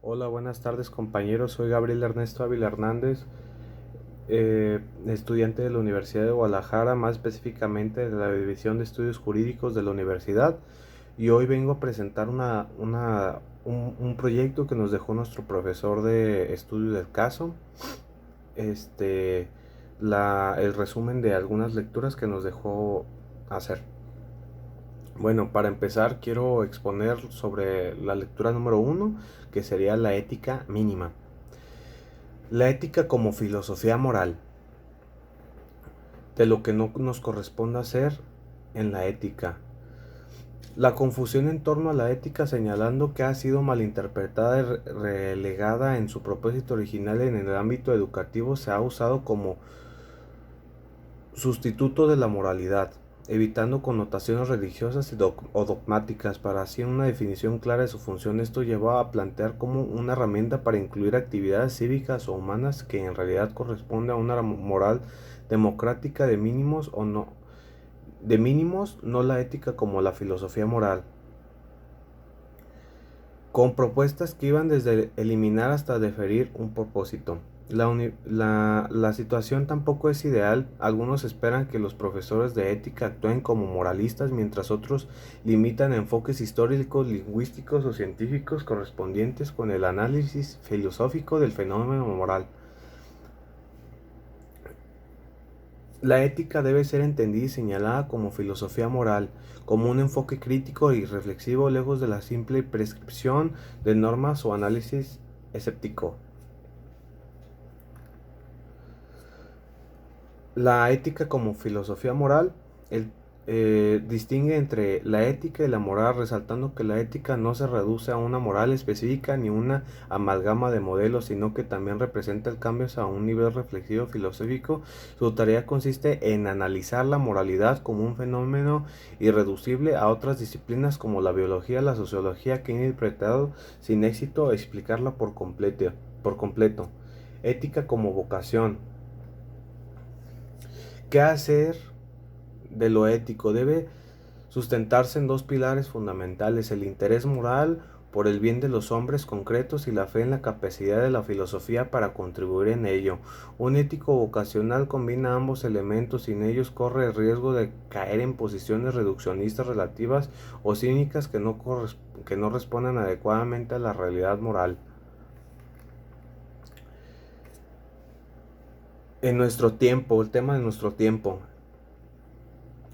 Hola, buenas tardes compañeros, soy Gabriel Ernesto Ávila Hernández, estudiante de la Universidad de Guadalajara, más específicamente de la División de Estudios Jurídicos de la universidad, y hoy vengo a presentar un proyecto que nos dejó nuestro profesor de estudio del caso, este, el resumen de algunas lecturas que nos dejó hacer. Bueno, para empezar quiero exponer sobre la lectura número uno, que sería la ética mínima. La ética como filosofía moral, de lo que no nos corresponde hacer en la ética. La confusión en torno a la ética, señalando que ha sido malinterpretada y relegada en su propósito original en el ámbito educativo, se ha usado como sustituto de la moralidad, evitando connotaciones religiosas o dogmáticas. Para así una definición clara de su función, esto lleva a plantear como una herramienta para incluir actividades cívicas o humanas que en realidad corresponde a una moral democrática de mínimos, no la ética como la filosofía moral, con propuestas que iban desde eliminar hasta deferir un propósito. La situación tampoco es ideal. Algunos esperan que los profesores de ética actúen como moralistas, mientras otros limitan enfoques históricos, lingüísticos o científicos correspondientes con el análisis filosófico del fenómeno moral. La ética debe ser entendida y señalada como filosofía moral, como un enfoque crítico y reflexivo, lejos de la simple prescripción de normas o análisis escéptico. La ética como filosofía moral el, distingue entre la ética y la moral, resaltando que la ética no se reduce a una moral específica ni una amalgama de modelos, sino que también representa el cambio a un nivel reflexivo filosófico. Su tarea consiste en analizar la moralidad como un fenómeno irreducible a otras disciplinas como la biología, la sociología, que han interpretado sin éxito explicarla por completo. Ética como vocación. ¿Qué hacer de lo ético? Debe sustentarse en dos pilares fundamentales: el interés moral por el bien de los hombres concretos y la fe en la capacidad de la filosofía para contribuir en ello. Un ético vocacional combina ambos elementos, sin ellos corre el riesgo de caer en posiciones reduccionistas relativas o cínicas que no responden adecuadamente a la realidad moral. En nuestro tiempo, el tema de nuestro tiempo.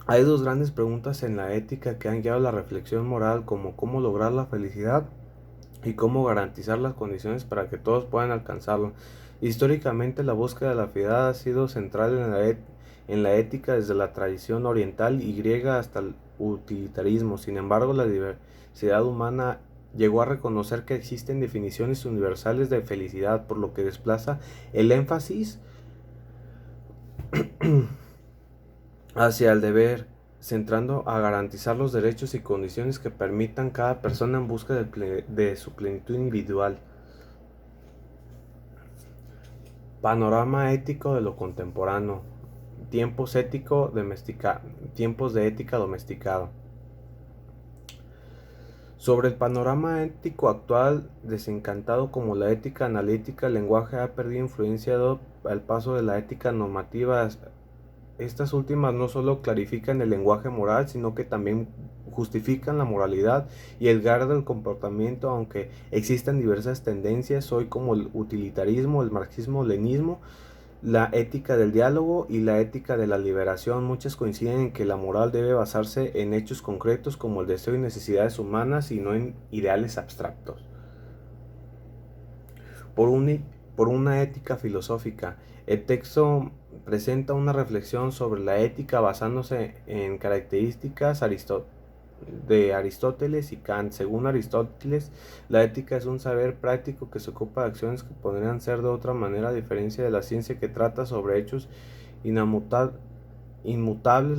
Hay dos grandes preguntas en la ética que han guiado la reflexión moral, como cómo lograr la felicidad y cómo garantizar las condiciones para que todos puedan alcanzarla. Históricamente, la búsqueda de la felicidad ha sido central en la ética desde la tradición oriental y griega hasta el utilitarismo. Sin embargo, la diversidad humana llegó a reconocer que existen definiciones universales de felicidad, por lo que desplaza el énfasis hacia el deber, centrando a garantizar los derechos y condiciones que permitan cada persona en busca de su plenitud individual. Panorama ético de lo contemporáneo. Tiempos de ética domesticado. Sobre el panorama ético actual, desencantado como la ética analítica, el lenguaje ha perdido influencia al paso de la ética normativa. Estas últimas no solo clarifican el lenguaje moral, sino que también justifican la moralidad y el gar del comportamiento, aunque existan diversas tendencias hoy como el utilitarismo, el marxismo-leninismo, la ética del diálogo y la ética de la liberación. Muchas coinciden en que la moral debe basarse en hechos concretos como el deseo y necesidades humanas y no en ideales abstractos. Por, un, por una ética filosófica. El texto presenta una reflexión sobre la ética basándose en características de Aristóteles y Kant. Según Aristóteles, la ética es un saber práctico que se ocupa de acciones que podrían ser de otra manera, a diferencia de la ciencia que trata sobre hechos inmutables.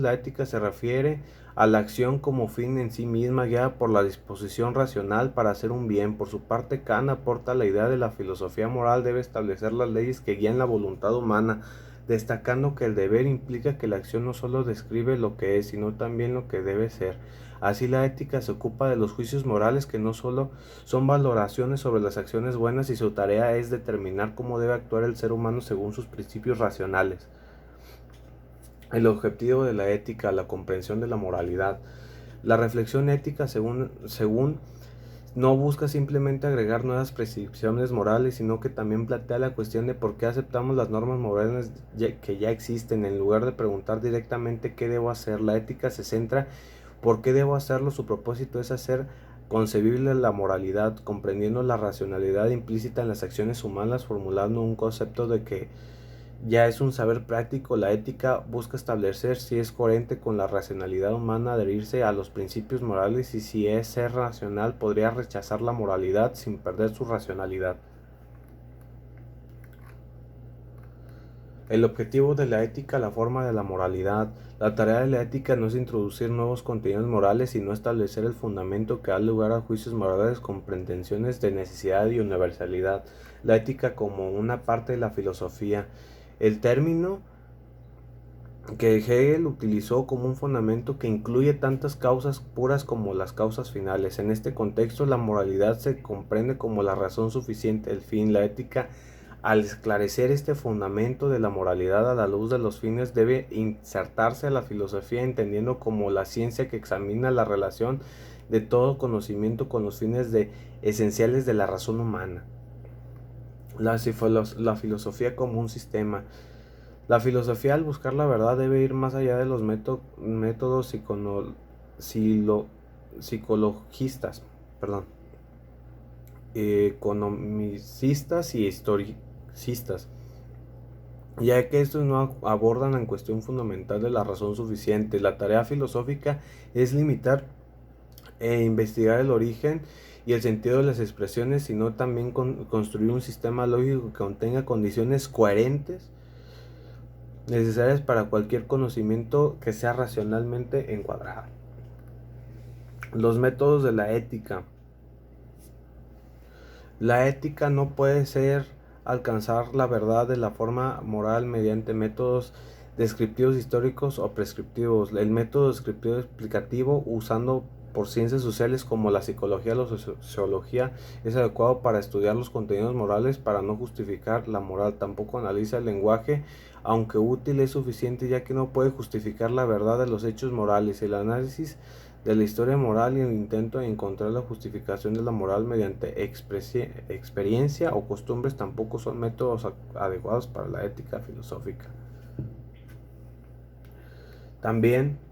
La ética se refiere a la acción como fin en sí misma, guiada por la disposición racional para hacer un bien. Por su parte, Kant aporta la idea de la filosofía moral debe establecer las leyes que guían la voluntad humana. destacando que el deber implica que la acción no solo describe lo que es, sino también lo que debe ser. Así la ética se ocupa de los juicios morales que no solo son valoraciones sobre las acciones buenas y su tarea es determinar cómo debe actuar el ser humano según sus principios racionales. El objetivo de la ética, la comprensión de la moralidad. La reflexión ética, según no busca simplemente agregar nuevas prescripciones morales, sino que también plantea la cuestión de por qué aceptamos las normas morales que ya existen, en lugar de preguntar directamente qué debo hacer. La ética se centra por qué debo hacerlo. Su propósito es hacer concebible la moralidad, comprendiendo la racionalidad implícita en las acciones humanas, formulando un concepto de que ya es un saber práctico. La ética busca establecer si es coherente con la racionalidad humana, adherirse a los principios morales, y si es ser racional podría rechazar la moralidad sin perder su racionalidad. El objetivo de la ética, la forma de la moralidad. La tarea de la ética no es introducir nuevos contenidos morales, sino establecer el fundamento que da lugar a juicios morales con pretensiones de necesidad y universalidad. La ética como una parte de la filosofía. El término que Hegel utilizó como un fundamento que incluye tantas causas puras como las causas finales. En este contexto, la moralidad se comprende como la razón suficiente, el fin. La ética, al esclarecer este fundamento de la moralidad a la luz de los fines, debe insertarse a la filosofía, entendiendo como la ciencia que examina la relación de todo conocimiento con los fines esenciales de la razón humana. La filosofía como un sistema. La filosofía, al buscar la verdad, debe ir más allá de los métodos psicologistas, economicistas y historicistas, ya que estos no abordan la cuestión fundamental de la razón suficiente. La tarea filosófica es limitar e investigar el origen y el sentido de las expresiones, sino también construir un sistema lógico que contenga condiciones coherentes necesarias para cualquier conocimiento que sea racionalmente encuadrado. Los métodos de la ética. La ética no puede ser alcanzar la verdad de la forma moral mediante métodos descriptivos históricos o prescriptivos. El método descriptivo explicativo, usando por ciencias sociales como la psicología o la sociología, es adecuado para estudiar los contenidos morales, para no justificar la moral. Tampoco analiza el lenguaje, aunque útil, es suficiente, ya que no puede justificar la verdad de los hechos morales. El análisis de la historia moral y el intento de encontrar la justificación de la moral mediante experiencia o costumbres tampoco son métodos adecuados para la ética filosófica. También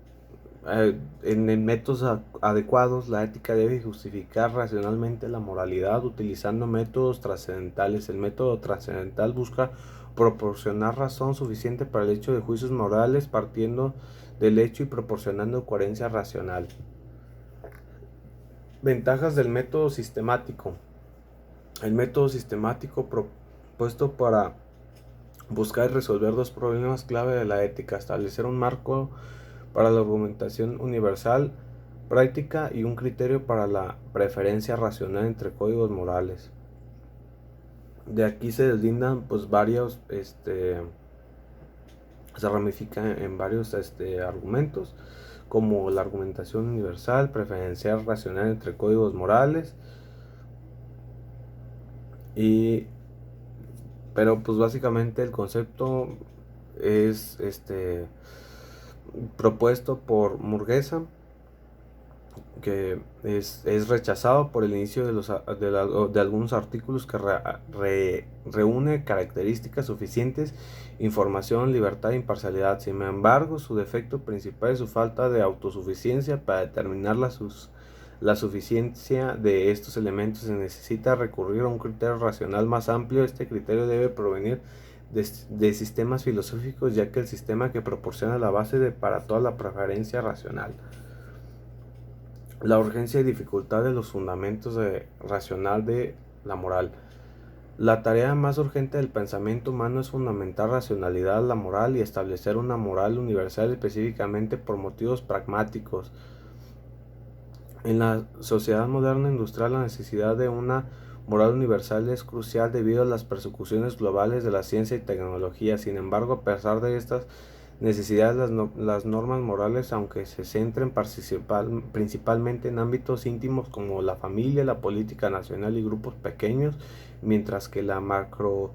en métodos adecuados, la ética debe justificar racionalmente la moralidad utilizando métodos trascendentales. El método trascendental busca proporcionar razón suficiente para el hecho de juicios morales, partiendo del hecho y proporcionando coherencia racional. Ventajas del método sistemático. El método sistemático propuesto para buscar y resolver dos problemas clave de la ética: establecer un marco para la argumentación universal práctica y un criterio para la preferencia racional entre códigos morales. De aquí se deslindan pues varios, se ramifican en varios argumentos, como la argumentación universal, preferencia racional entre códigos morales, pero pues básicamente el concepto es propuesto por Murguesa, que es rechazado por el inicio de algunos artículos, que reúne características suficientes, información, libertad e imparcialidad. Sin embargo, su defecto principal es su falta de autosuficiencia. Para determinar la suficiencia de estos elementos se necesita recurrir a un criterio racional más amplio. Este criterio debe provenir de sistemas filosóficos, ya que el sistema que proporciona la base para toda la preferencia racional. La urgencia y dificultad de los fundamentos racional de la moral. La tarea más urgente del pensamiento humano es fundamentar racionalidad la moral y establecer una moral universal específicamente por motivos pragmáticos. En la sociedad moderna industrial, la necesidad de una moral universal es crucial debido a las persecuciones globales de la ciencia y tecnología. Sin embargo, a pesar de estas necesidades, las normas morales, aunque se centren principalmente en ámbitos íntimos como la familia, la política nacional y grupos pequeños, mientras que la macro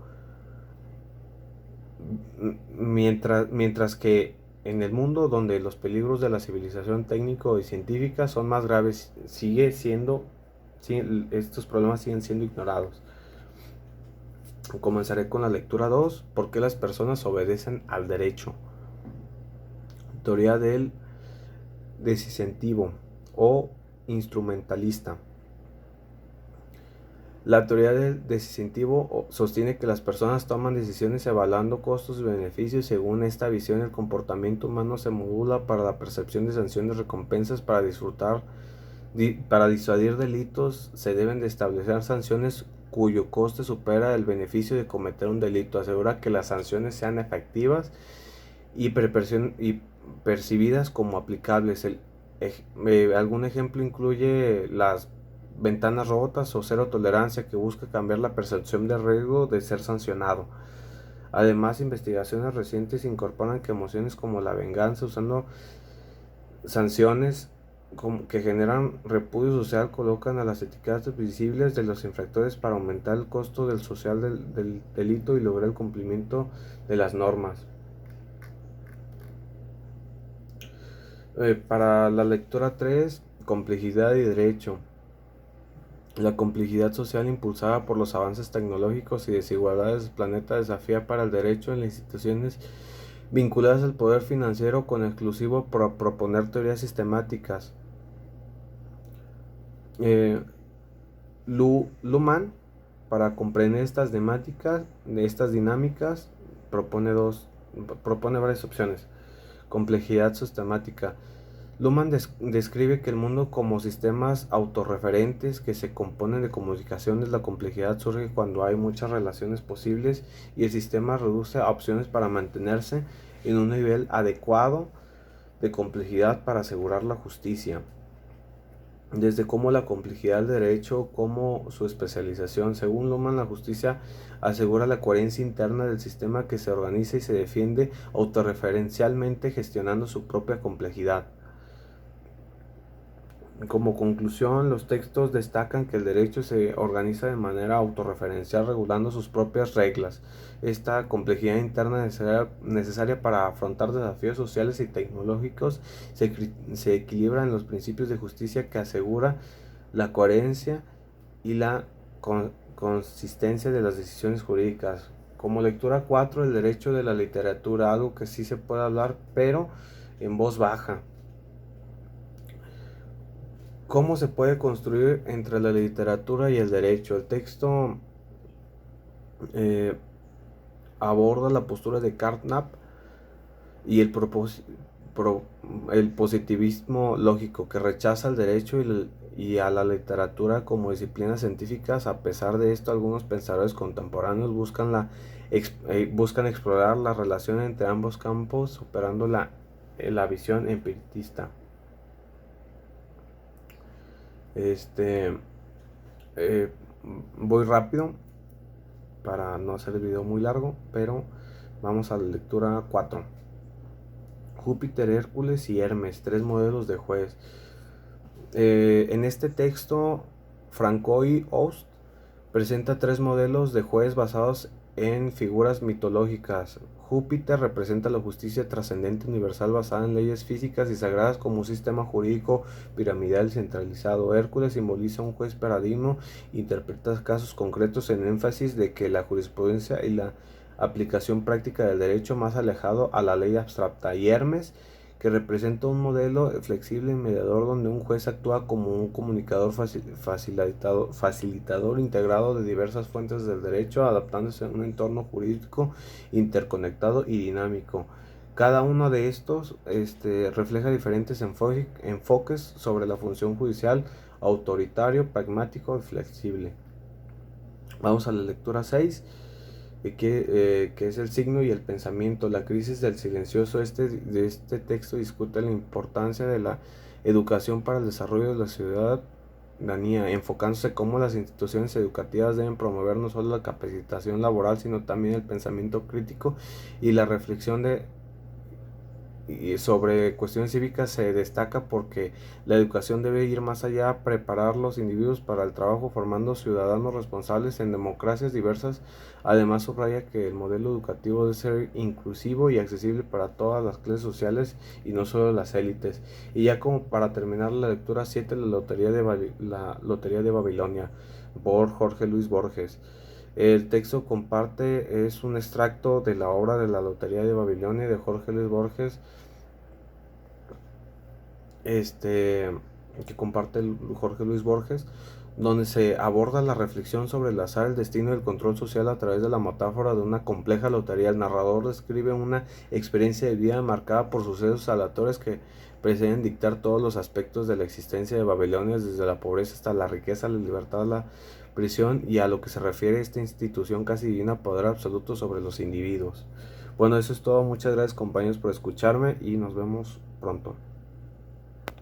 mientras que en el mundo donde los peligros de la civilización técnico y científica son más graves, estos problemas siguen siendo ignorados. Comenzaré con la lectura 2. ¿Por qué las personas obedecen al derecho? Teoría del decisivo o instrumentalista. La teoría del decisivo sostiene que las personas toman decisiones evaluando costos y beneficios. Según esta visión, el comportamiento humano se modula para la percepción de sanciones, recompensas. Para disuadir delitos se deben de establecer sanciones cuyo coste supera el beneficio de cometer un delito. Asegura que las sanciones sean efectivas y percibidas como aplicables. Algún ejemplo incluye las ventanas rotas o cero tolerancia, que busca cambiar la percepción de riesgo de ser sancionado. Además, investigaciones recientes incorporan que emociones como la venganza, usando sanciones que generan repudio social, colocan a las etiquetas visibles de los infractores para aumentar el costo del social del delito y lograr el cumplimiento de las normas. Para la lectura 3, complejidad y derecho. La complejidad social impulsada por los avances tecnológicos y desigualdades del planeta desafía para el derecho en las instituciones vinculadas al poder financiero con exclusivo por proponer teorías sistemáticas. Luhmann, para comprender estas dinámicas, propone varias opciones. Complejidad sistemática. Luhmann describe que el mundo como sistemas autorreferentes que se componen de comunicaciones. La complejidad surge cuando hay muchas relaciones posibles y el sistema reduce a opciones para mantenerse en un nivel adecuado de complejidad para asegurar la justicia. Desde cómo la complejidad del derecho como su especialización. Según Luhmann, la justicia asegura la coherencia interna del sistema que se organiza y se defiende autorreferencialmente, gestionando su propia complejidad. Como conclusión, los textos destacan que el derecho se organiza de manera autorreferencial, regulando sus propias reglas. Esta complejidad interna necesaria para afrontar desafíos sociales y tecnológicos se equilibra en los principios de justicia que asegura la coherencia y la consistencia de las decisiones jurídicas. Como lectura 4, el derecho de la literatura, algo que sí se puede hablar, pero en voz baja. ¿Cómo se puede construir entre la literatura y el derecho? El texto aborda la postura de Carnap y el positivismo lógico, que rechaza el derecho y a la literatura como disciplinas científicas. A pesar de esto, algunos pensadores contemporáneos buscan explorar la relación entre ambos campos, superando la visión espiritista. Voy rápido para no hacer el video muy largo, pero vamos a la lectura 4. Júpiter, Hércules y Hermes, 3 modelos de juez. En este texto, Francois Oust presenta 3 modelos de juez basados en figuras mitológicas. Júpiter representa la justicia trascendente universal basada en leyes físicas y sagradas como un sistema jurídico piramidal centralizado. Hércules simboliza un juez paradigma, interpreta casos concretos en énfasis de que la jurisprudencia y la aplicación práctica del derecho más alejado a la ley abstracta. Y Hermes, que representa un modelo flexible y mediador donde un juez actúa como un comunicador facilitador integrado de diversas fuentes del derecho, adaptándose a un entorno jurídico interconectado y dinámico. Cada uno de estos refleja diferentes enfoques sobre la función judicial: autoritario, pragmático y flexible. Vamos a la lectura 6. Que es el signo y el pensamiento. La crisis del silencioso. De este texto discute la importancia de la educación para el desarrollo de la ciudad ciudadanía, enfocándose cómo las instituciones educativas deben promover no solo la capacitación laboral, sino también el pensamiento crítico y la reflexión y sobre cuestiones cívicas. Se destaca porque la educación debe ir más allá, preparar los individuos para el trabajo, formando ciudadanos responsables en democracias diversas. Además, subraya que el modelo educativo debe ser inclusivo y accesible para todas las clases sociales y no solo las élites. Y ya como para terminar la lectura 7, la Lotería de Babilonia, por Jorge Luis Borges. El texto comparte es un extracto de la obra de la Lotería de Babilonia de Jorge Luis Borges, que comparte Jorge Luis Borges, donde se aborda la reflexión sobre el azar, el destino y el control social a través de la metáfora de una compleja lotería. El narrador describe una experiencia de vida marcada por sucesos aleatorios que parecen dictar todos los aspectos de la existencia de Babilonia, desde la pobreza hasta la riqueza, la libertad, la prisión, y a lo que se refiere esta institución casi divina, poder absoluto sobre los individuos. Bueno, eso es todo. Muchas gracias, compañeros, por escucharme y nos vemos pronto.